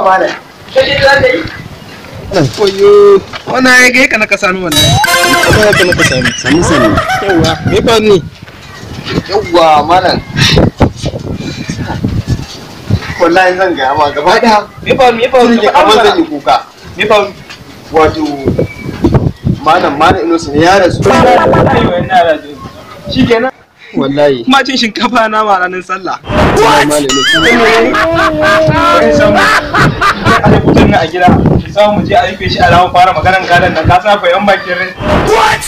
malam. Kaje za ka yi? Oyo, wannan ya ga kana ka sanu wannan. Kuma ya kana ka sanu. Sani. Yawa, me fa ni? Yawa malam. Wallahi zan ga ma gaba da. Me fa ni kamar zan yi kuka. Me fa wato malam Inusa ne ya rasu. Wallahi wannan ya rasu. Shikenan. Wallahi. Kuma cin shinkafa na ma ranar sallah. Malam Inusa. Wani samu. Ana kutan a gida. Za mu je a rufe shi a rawar fara maganar gadon nan ka sa fa yan bakin rai. What?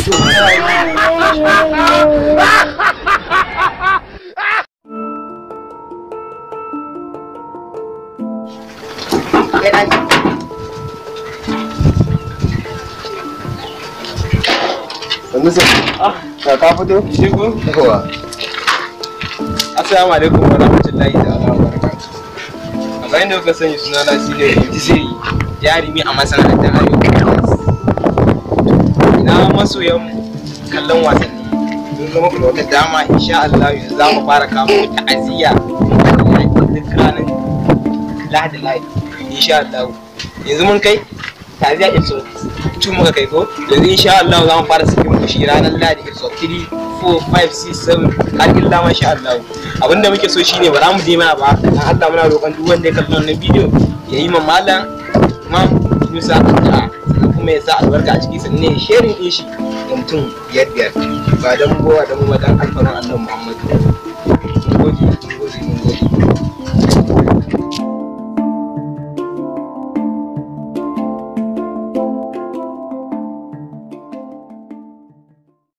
Ka fito? Shigo? Yawa. Assalamu alaikum wa rahmatullahi ta'ala wa barakatuh. A bayan da kuka sani suna na sai jarumi a masana'antar arewa. Ina masoyan kallon wasanni sun zama ku wata dama insha Allah yanzu za mu fara kawo ta'aziyya duk ranar Lahadi insha Allah. Yanzu mun kai ta'aziyya episode 2 muka kai ko yanzu insha Allah za mu fara sakin mu shi ranar Lahadi episode 3 4 5 6 7 har illa masha Allah. Abinda muke so shine ba za mu je mana ba dan Allah muna roƙon duk wanda ya kalli wannan bidiyo ya yi ma malam Imam yunusa addu'a sannan kuma ya sa albarka a ciki sannan ya sharing din shi ga mutum biyar ba dan gowa da mu dan alfarin Allah Muhammadu.